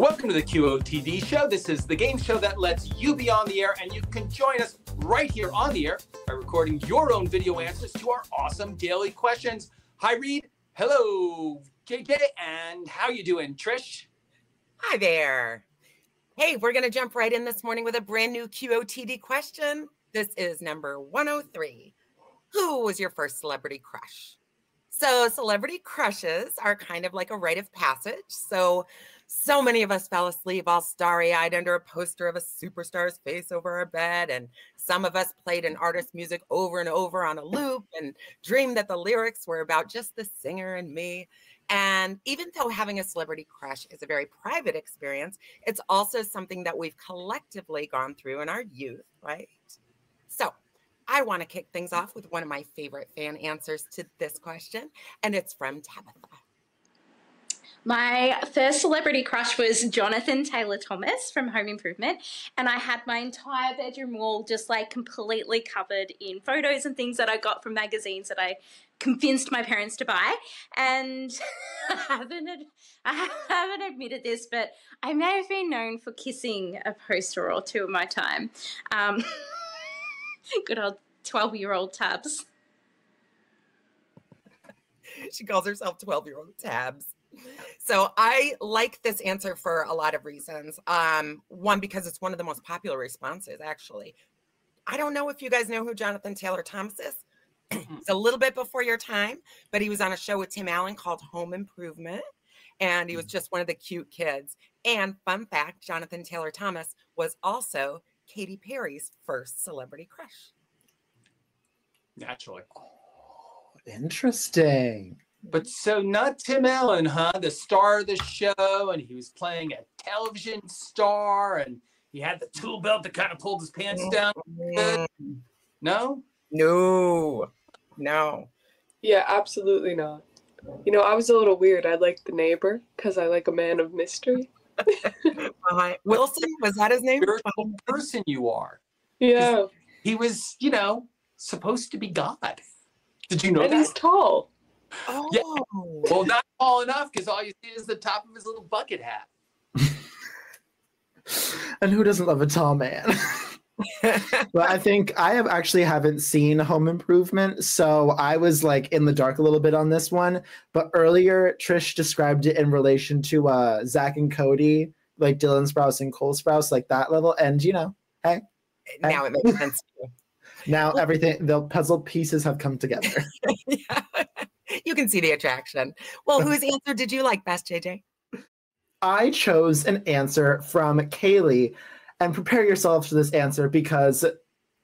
Welcome to the QOTD show. This is the game show that lets you be on the air, and you can join us right here on the air by recording your own video answers to our awesome daily questions. Hi, Reed. Hello, JJ. And how you doing, Trish? Hi there. Hey, we're going to jump right in this morning with a brand new QOTD question. This is number 103. Who was your first celebrity crush? So celebrity crushes are kind of like a rite of passage. So many of us fell asleep all starry-eyed under a poster of a superstar's face over our bed. And some of us played an artist's music over and over on a loop and dreamed that the lyrics were about just the singer and me. And even though having a celebrity crush is a very private experience, it's also something that we've collectively gone through in our youth, right? So I want to kick things off with one of my favorite fan answers to this question, and it's from Tabitha. My first celebrity crush was Jonathan Taylor Thomas from Home Improvement, and I had my entire bedroom wall just like completely covered in photos and things that I got from magazines that I convinced my parents to buy. And I haven't admitted this, but I may have been known for kissing a poster or two in my time. Good old 12-year-old Tabs. She calls herself 12-year-old Tabs. So I like this answer for a lot of reasons. One, because it's one of the most popular responses, actually. I don't know if you guys know who Jonathan Taylor Thomas is. It's a little bit before your time, but he was on a show with Tim Allen called Home Improvement, and he was just one of the cute kids. And fun fact, Jonathan Taylor Thomas was also Katy Perry's first celebrity crush. Naturally. Oh, interesting. But so not Tim Allen, huh? The star of the show, and he was playing a television star, and he had the tool belt that kind of pulled his pants down. No? No. Yeah, absolutely not. You know, I was a little weird. I liked the neighbor because I like a man of mystery. Wilson, was that his name? Spiritual person you are. Yeah. He was, supposed to be God. Did you know And that? he's tall. Oh. Yeah. Well, not tall enough because all you see is the top of his little bucket hat. And who doesn't love a tall man? But I think I haven't seen Home Improvement, so I was like in the dark a little bit on this one. But earlier, Trish described it in relation to Zach and Cody, like Dylan Sprouse and Cole Sprouse, like that level. And hey. Now it makes sense to you. Now everything, the puzzle pieces have come together. Yeah. You can see the attraction. Well, whose answer did you like best, JJ? I chose an answer from Kaylee, and prepare yourself for this answer because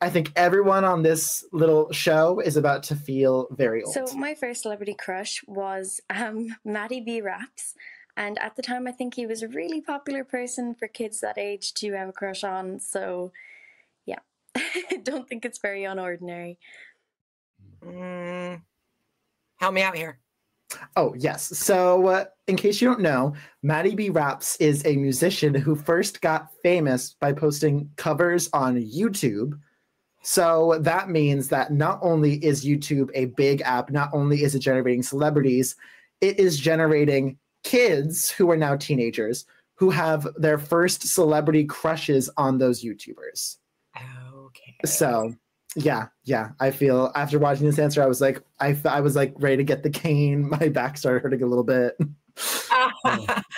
I think everyone on this little show is about to feel very old. So my first celebrity crush was Matty B. Raps. And at the time, I think he was a really popular person for kids that age to have a crush on. So, yeah, I don't think it's very unordinary. Help me out here. Oh, yes. So in case you don't know, Matty B. Raps is a musician who first got famous by posting covers on YouTube. So that means that not only is YouTube a big app, not only is it generating celebrities, it is generating kids who are now teenagers who have their first celebrity crushes on those YouTubers. Okay. So yeah. I feel after watching this answer, I was like, I was like ready to get the cane. My back started hurting a little bit.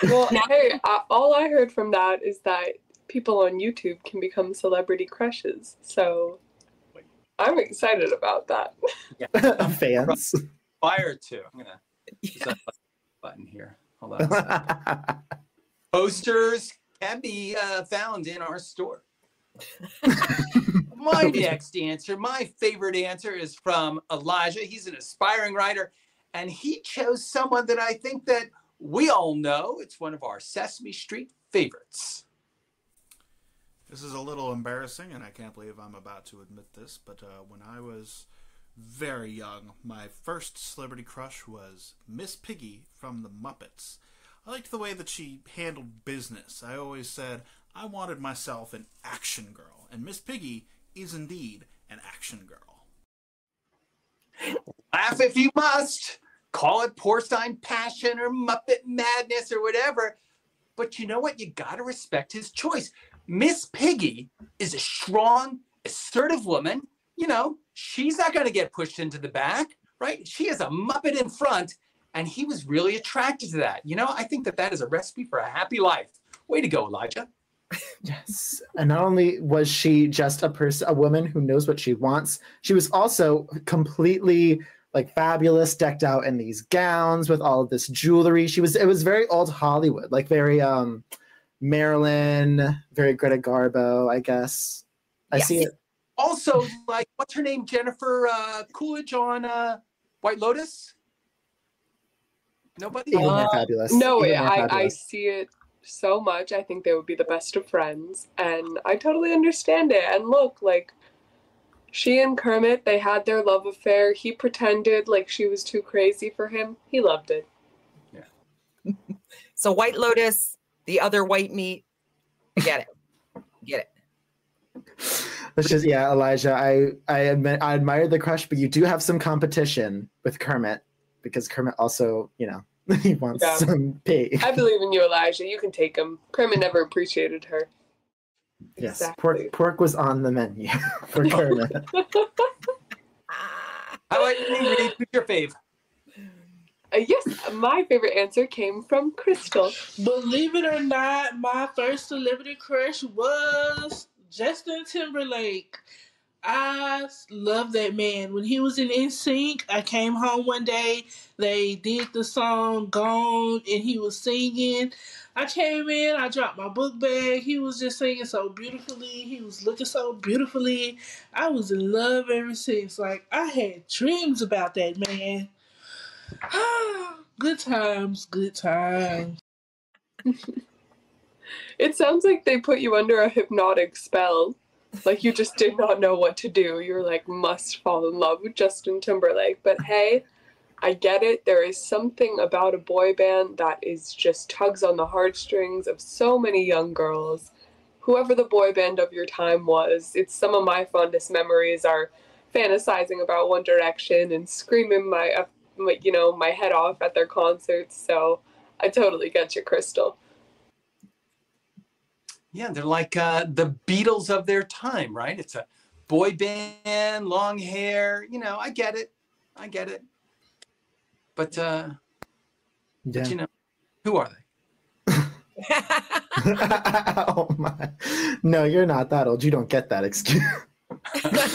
Well, hey, all I heard from that is that people on YouTube can become celebrity crushes. So I'm excited about that. Yeah. Fans. Fire too. I'm gonna use that button here. Hold on a second. Posters can be found in our store. My next answer, my favorite answer, is from Elijah. He's an aspiring writer, and he chose someone that I think that we all know. It's one of our Sesame Street favorites. This is a little embarrassing, and I can't believe I'm about to admit this, but when I was very young, my first celebrity crush was Miss Piggy from the Muppets. I liked the way that she handled business. I always said I wanted myself an action girl, and Miss Piggy is indeed an action girl. Laugh if you must. Call it porcine passion or Muppet madness or whatever. But you know what? You got to respect his choice. Miss Piggy is a strong, assertive woman. You know, she's not going to get pushed into the back, right? She is a Muppet in front, and he was really attracted to that. You know, I think that that is a recipe for a happy life. Way to go, Elijah. Yes. And not only was she just a woman who knows what she wants, she was also completely like fabulous, decked out in these gowns with all of this jewelry. It was very old Hollywood, like very Marilyn, very Greta Garbo, I guess. I see it. Also, like, what's her name? Jennifer Coolidge on White Lotus? Nobody? Even more fabulous. No, Even more I fabulous. see it so much. I think they would be the best of friends, and I totally understand it. And look, like, she and Kermit, they had their love affair. He pretended like she was too crazy for him. He loved it. Yeah. So White Lotus, the other white meat. I get it. Get it. Let's just, yeah, Elijah, I admit I admire the crush, but you do have some competition with Kermit because Kermit also, you know, he wants some pay. I believe in you, Elijah. You can take him. Kermit never appreciated her. Yes, Exactly. pork was on the menu for Kermit. How about you, Reed? Who's your fave? Yes, my favorite answer came from Crystal. Believe it or not, my first celebrity crush was Justin Timberlake. I love that man. When he was in NSYNC, I came home one day. They did the song Gone, and he was singing. I came in, I dropped my book bag. He was just singing so beautifully. He was looking so beautifully. I was in love ever since. Like, I had dreams about that man. Good times, good times. It sounds like they put you under a hypnotic spell. Like you just did not know what to do. You're like, must fall in love with Justin Timberlake. But hey, I get it. There is something about a boy band that is just tugs on the heartstrings of so many young girls. Whoever the boy band of your time was, it's some of my fondest memories are fantasizing about One Direction and screaming my head off at their concerts. So I totally get you, Crystal. Yeah, they're like the Beatles of their time, right? It's a boy band, long hair. You know, I get it. But you know, who are they? Oh my! No, you're not that old. You don't get that excuse.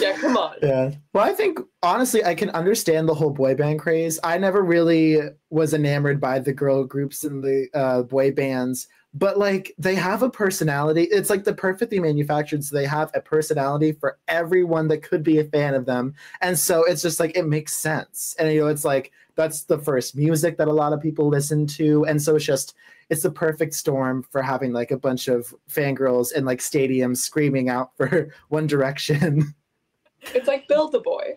Yeah, come on. Yeah. Well, I think honestly, I can understand the whole boy band craze. I never really was enamored by the girl groups and the boy bands, but like they have a personality. It's like the perfectly manufactured. So they have a personality for everyone that could be a fan of them, and so it's just like it makes sense. And you know, it's like that's the first music that a lot of people listen to, and so it's the perfect storm for having like a bunch of fangirls in like stadiums screaming out for One Direction. It's like Build a Boy.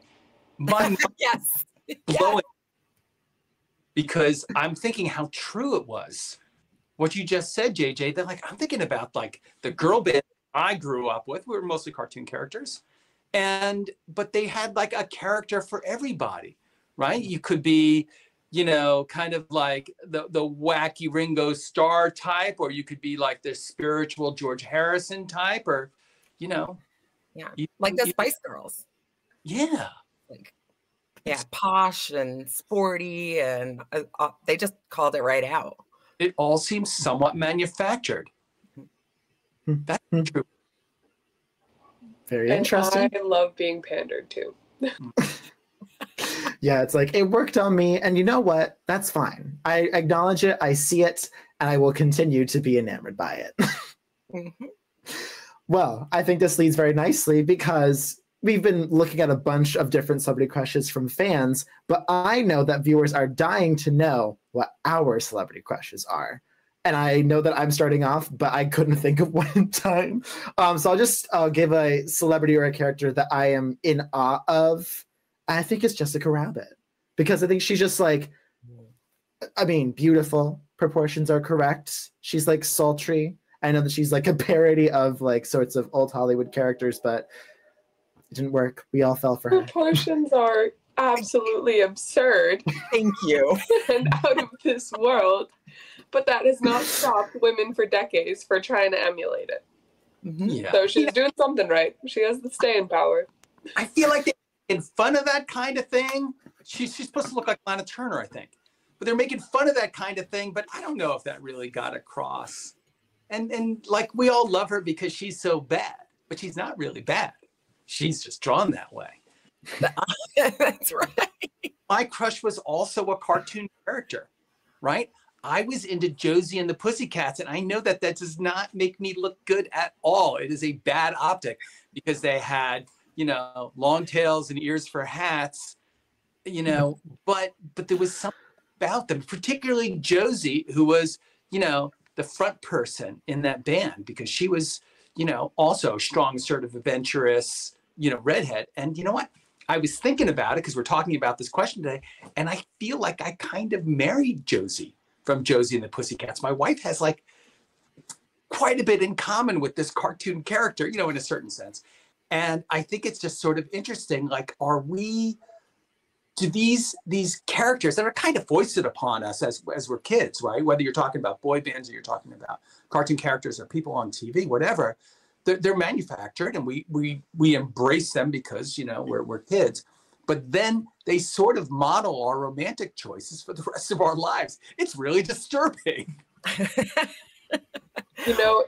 Yes. Blowing. Because I'm thinking how true it was. What you just said, JJ, that like I'm thinking about like the girl band I grew up with. We were mostly cartoon characters. But they had like a character for everybody, right? You could be, you know, kind of like the wacky Ringo Starr type, or you could be like the spiritual George Harrison type, or, you know. Yeah, like the Spice Girls. Yeah. Like, yeah, posh and sporty, and they just called it right out. It all seems somewhat manufactured. That's true. Very interesting. I love being pandered to. Yeah, it's like it worked on me, and you know what? That's fine. I acknowledge it, I see it, and I will continue to be enamored by it. Mm-hmm. Well, I think this leads very nicely because we've been looking at a bunch of different celebrity crushes from fans, but I know that viewers are dying to know what our celebrity crushes are. And I know that I'm starting off, but I couldn't think of one in time. So I'll give a celebrity or a character that I am in awe of. I think it's Jessica Rabbit, because I think she's just like, I mean, beautiful. Proportions are correct. She's like sultry. I know that she's like a parody of like sorts of old Hollywood characters, but it didn't work. We all fell for her. Proportions are absolutely absurd. Thank you. And out of this world. but that has not stopped women for decades for trying to emulate it. Yeah. So she's doing something right. She has the staying power. I feel like they're making fun of that kind of thing. She's supposed to look like Lana Turner, I think. But they're making fun of that kind of thing, but I don't know if that really got across. And like, we all love her because she's so bad, but she's not really bad. She's just drawn that way. That's right. My crush was also a cartoon character, right? I was into Josie and the Pussycats, and I know that that does not make me look good at all. It is a bad optic because they had, you know, long tails and ears for hats, you know, but there was something about them, particularly Josie, who was, you know, the front person in that band because she was, you know, also a strong, sort of adventurous, you know, redhead. And you know what? I was thinking about it because we're talking about this question today, and I feel like I kind of married Josie from Josie and the Pussycats. My wife has like quite a bit in common with this cartoon character, you know, in a certain sense. And I think it's just sort of interesting. Like, do these characters that are kind of foisted upon us as we're kids, right? Whether you're talking about boy bands or you're talking about cartoon characters or people on TV, whatever, they're manufactured and we embrace them because, you know, we're kids. But then they sort of model our romantic choices for the rest of our lives. It's really disturbing. You know,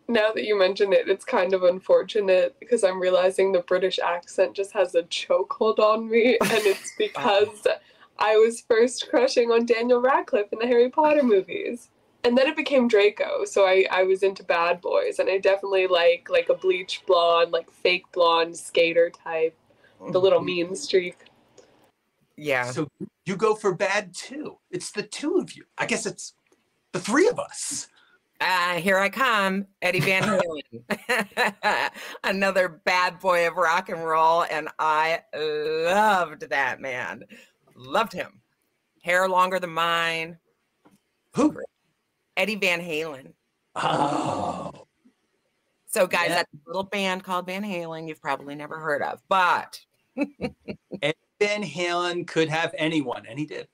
now that you mention it, it's kind of unfortunate because I'm realizing the British accent just has a chokehold on me. And it's because I was first crushing on Daniel Radcliffe in the Harry Potter movies. And then it became Draco. So I was into bad boys. And I definitely like a bleach blonde, like fake blonde skater type. The little mean streak. Yeah. So you go for bad too. It's the two of you. I guess it's the three of us. Here I come, Eddie Van Halen. Another bad boy of rock and roll. And I loved that man. Loved him. Hair longer than mine. Who? Eddie Van Halen. Oh. So guys, that's a little band called Van Halen you've probably never heard of, but Eddie Van Halen could have anyone, and he did.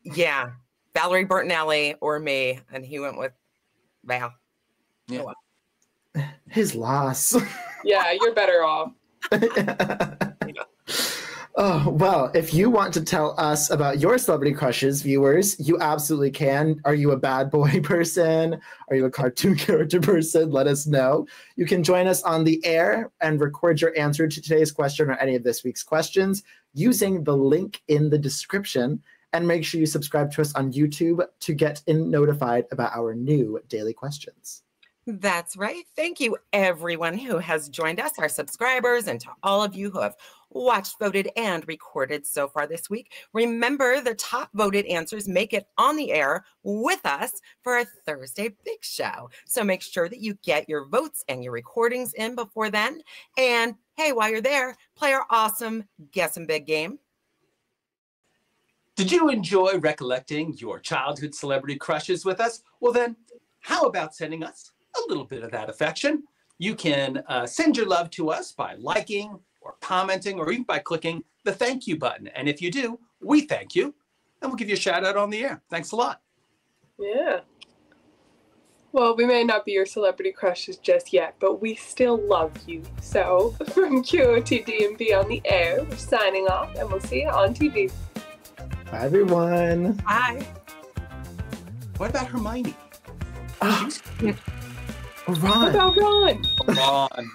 Yeah, Valerie Bertinelli or me, and he went with Val. Yeah. Oh, well. His loss. Yeah, you're better off. Oh, well, if you want to tell us about your celebrity crushes, viewers, you absolutely can. Are you a bad boy person? Are you a cartoon character person? Let us know. You can join us on the air and record your answer to today's question or any of this week's questions using the link in the description. And make sure you subscribe to us on YouTube to get notified about our new daily questions. That's right. Thank you, everyone who has joined us, our subscribers, and to all of you who have watched, voted, and recorded so far this week. Remember, the top voted answers make it on the air with us for a Thursday Big Show. So make sure that you get your votes and your recordings in before then. And hey, while you're there, play our awesome Guessing Big game. Did you enjoy recollecting your childhood celebrity crushes with us? Well then, how about sending us a little bit of that affection? You can send your love to us by liking or commenting or even by clicking the thank you button. And if you do, we thank you and we'll give you a shout out on the air. Thanks a lot. Yeah. Well, we may not be your celebrity crushes just yet, but we still love you. So from QOTD and Be on the Air, we're signing off and we'll see you on TV. Bye, everyone. Bye. What about Hermione? Ron. What about Ron? Ron.